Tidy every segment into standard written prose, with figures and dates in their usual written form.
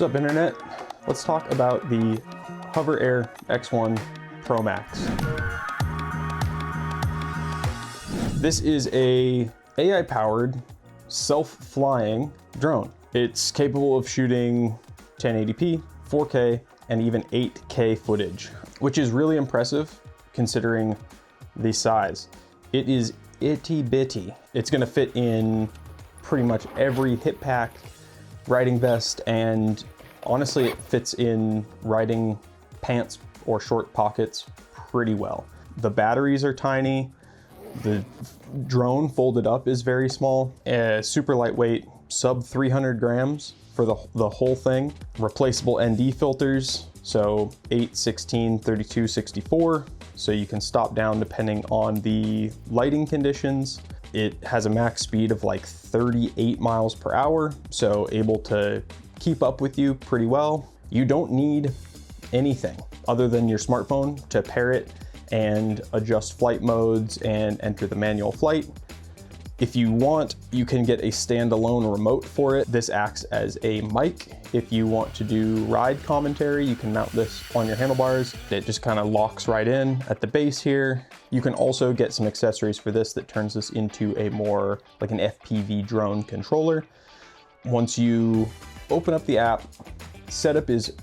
What's up, internet? Let's talk about the HOVERAir X1 PROMAX. This is a AI-powered, self-flying drone. It's capable of shooting 1080p, 4K, and even 8K footage, which is really impressive considering the size. It is itty bitty. It's gonna fit in pretty much every hip pack, riding vest, and honestly, it fits in riding pants or short pockets pretty well. The batteries are tiny. The drone folded up is very small, super lightweight, sub 300 grams for the whole thing. Replaceable ND filters, so 8, 16, 32, 64, so you can stop down depending on the lighting conditions. It has a max speed of like 38 miles per hour, so able to keep up with you pretty well. You don't need anything other than your smartphone to pair it and adjust flight modes and enter the manual flight. If you want, you can get a standalone remote for it. This acts as a mic. If you want to do ride commentary, you can mount this on your handlebars. It just kind of locks right in at the base here. You can also get some accessories for this that turns this into a more like an FPV drone controller. Once you open up the app, setup is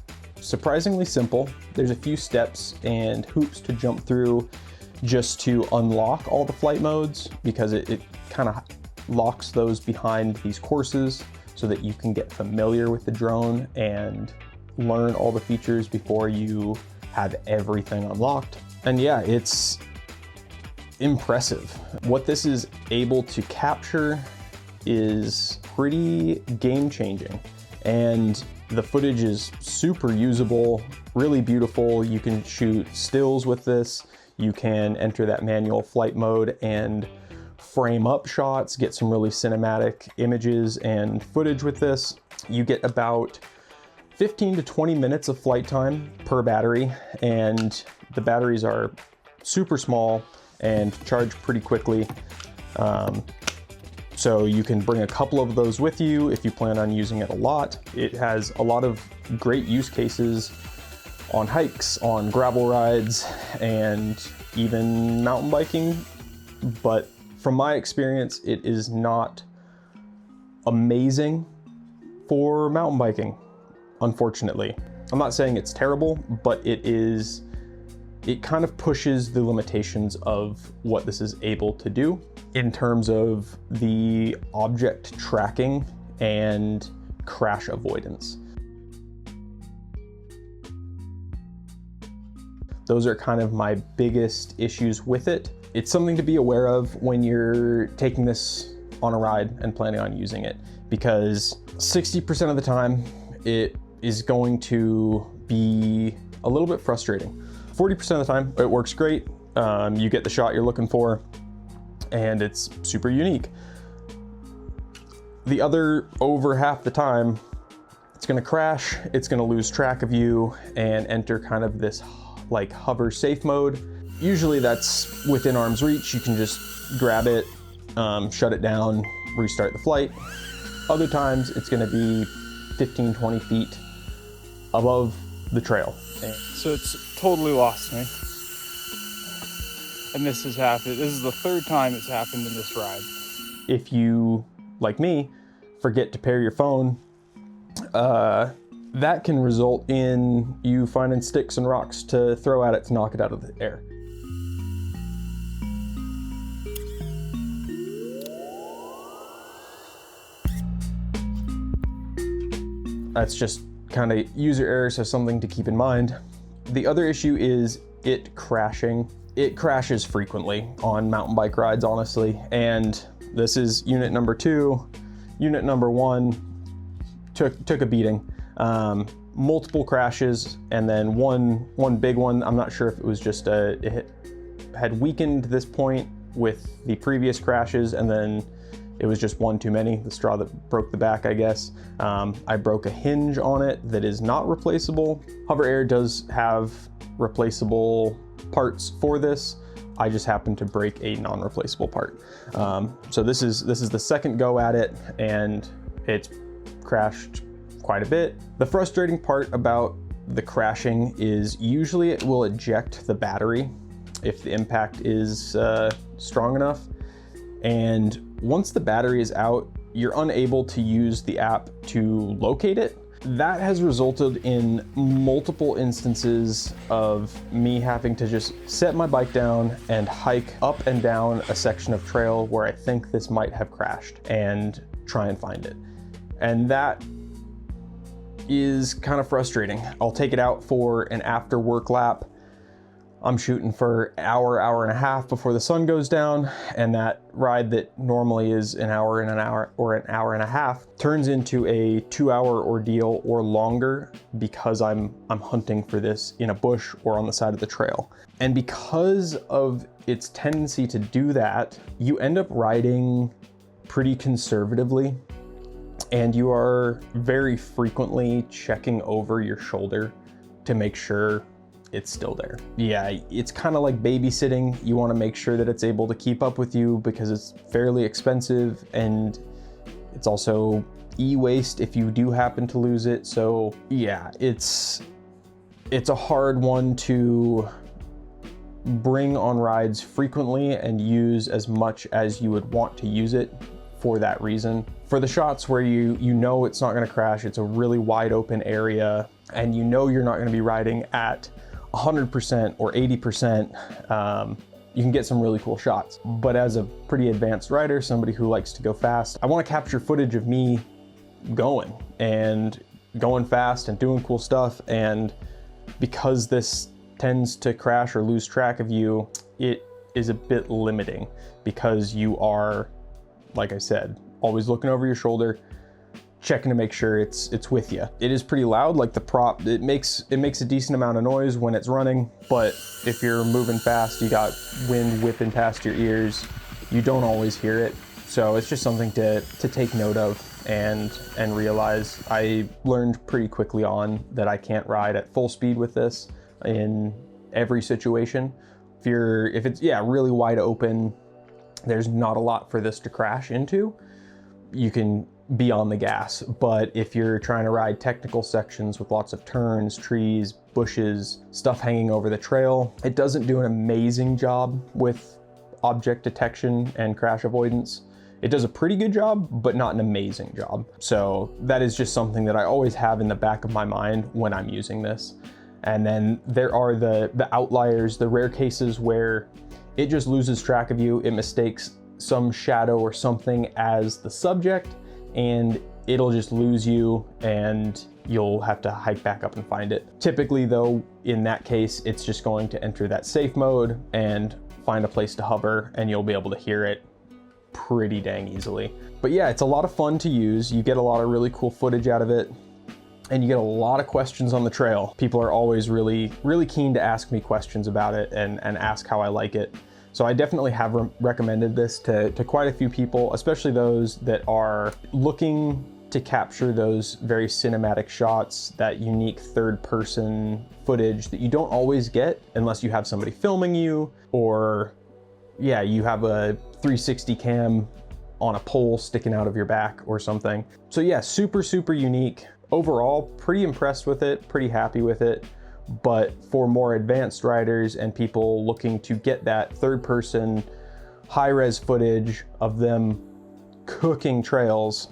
surprisingly simple. There's a few steps and hoops to jump through just to unlock all the flight modes, because it kind of locks those behind these courses so that you can get familiar with the drone and learn all the features before you have everything unlocked. And yeah, it's impressive. What this is able to capture is pretty game-changing, and the footage is super usable, really beautiful. You can shoot stills with this. You can enter that manual flight mode and frame up shots, get some really cinematic images and footage with this. You get about 15 to 20 minutes of flight time per battery, and the batteries are super small and charge pretty quickly. So you can bring a couple of those with you if you plan on using it a lot. It has a lot of great use cases on hikes, on gravel rides, and even mountain biking. But from my experience, it is not amazing for mountain biking, unfortunately. I'm not saying it's terrible, but it kind of pushes the limitations of what this is able to do in terms of the object tracking and crash avoidance. Those are kind of my biggest issues with it. It's something to be aware of when you're taking this on a ride and planning on using it, because 60% of the time it is going to be a little bit frustrating. 40% of the time it works great. You get the shot you're looking for and it's super unique. The other over half the time, it's gonna crash, it's gonna lose track of you and enter kind of this like hover safe mode. Usually that's within arm's reach. You can just grab it, shut it down, restart the flight. Other times it's gonna be 15, 20 feet above the trail. So it's totally lost me. And this has happened. This is the third time it's happened in this ride. If you, like me, forget to pair your phone, that can result in you finding sticks and rocks to throw at it to knock it out of the air. That's just kind of user error, so something to keep in mind. The other issue is it crashing. It crashes frequently on mountain bike rides, honestly, and this is unit number 2. Unit number 1 took a beating. Multiple crashes, and then one big one. I'm not sure if it was just it had weakened this point with the previous crashes, and then it was just one too many, the straw that broke the back, I guess. I broke a hinge on it that is not replaceable. HOVERAir does have replaceable parts for this. I just happened to break a non-replaceable part. So this is the second go at it, and it's crashed quite a bit. The frustrating part about the crashing is usually it will eject the battery if the impact is strong enough. And once the battery is out, you're unable to use the app to locate it. That has resulted in multiple instances of me having to just set my bike down and hike up and down a section of trail where I think this might have crashed and try and find it. And that is kind of frustrating. I'll take it out for an after work lap. I'm shooting for an hour and a half before the sun goes down, and that ride that normally is an hour and a half turns into a 2-hour ordeal or longer because I'm hunting for this in a bush or on the side of the trail. And because of its tendency to do that, you end up riding pretty conservatively, and you are very frequently checking over your shoulder to make sure it's still there. Yeah, it's kind of like babysitting. You want to make sure that it's able to keep up with you because it's fairly expensive, and it's also e-waste if you do happen to lose it. So yeah, it's a hard one to bring on rides frequently and use as much as you would want to use it for that reason. For the shots where you know it's not going to crash, it's a really wide open area, and you know you're not going to be riding at 100% or 80%, you can get some really cool shots. But as a pretty advanced rider, somebody who likes to go fast, I want to capture footage of me going fast and doing cool stuff. And because this tends to crash or lose track of you, it is a bit limiting because you are, like I said, always looking over your shoulder, checking to make sure it's with you. It is pretty loud, like the prop, it makes a decent amount of noise when it's running, but if you're moving fast, you got wind whipping past your ears, you don't always hear it. So it's just something to take note of and realize. I learned pretty quickly on that I can't ride at full speed with this in every situation. If it's really wide open, there's not a lot for this to crash into. You can be on the gas, but if you're trying to ride technical sections with lots of turns, trees, bushes, stuff hanging over the trail, it doesn't do an amazing job with object detection and crash avoidance. It does a pretty good job, but not an amazing job. So that is just something that I always have in the back of my mind when I'm using this. And then there are the outliers, the rare cases where it just loses track of you. It mistakes some shadow or something as the subject, and it'll just lose you and you'll have to hike back up and find it. Typically though, in that case, it's just going to enter that safe mode and find a place to hover, and you'll be able to hear it pretty dang easily. But yeah, it's a lot of fun to use. You get a lot of really cool footage out of it, and you get a lot of questions on the trail. People are always really keen to ask me questions about it and ask how I like it. So I definitely have recommended this to quite a few people, especially those that are looking to capture those very cinematic shots, that unique third-person footage that you don't always get unless you have somebody filming you, or yeah, you have a 360 cam on a pole sticking out of your back or something. So yeah, super unique. Overall, pretty impressed with it, pretty happy with it. But for more advanced riders and people looking to get that third-person high-res footage of them cooking trails,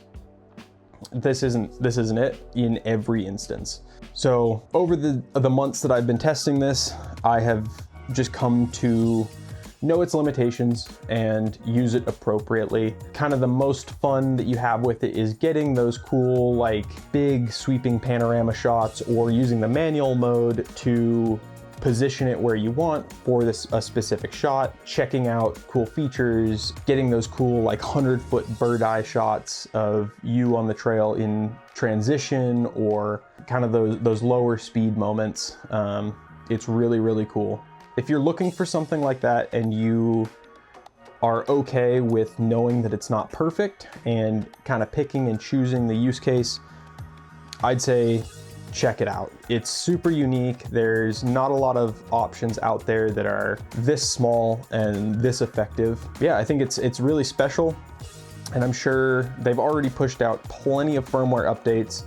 this isn't it in every instance. So over the months that I've been testing this, I have just come to know its limitations and use it appropriately. Kind of the most fun that you have with it is getting those cool, like, big sweeping panorama shots, or using the manual mode to position it where you want for a specific shot, checking out cool features, getting those cool, like, 100-foot bird eye shots of you on the trail in transition, or kind of those lower speed moments. It's really cool. If you're looking for something like that and you are okay with knowing that it's not perfect and kind of picking and choosing the use case, I'd say check it out. It's super unique. There's not a lot of options out there that are this small and this effective. Yeah, I think it's really special, and I'm sure they've already pushed out plenty of firmware updates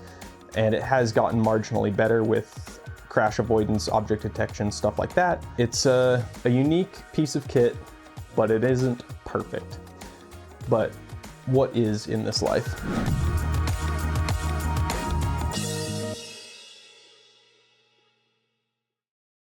and it has gotten marginally better with crash avoidance, object detection, stuff like that. It's a unique piece of kit, but it isn't perfect. But what is in this life?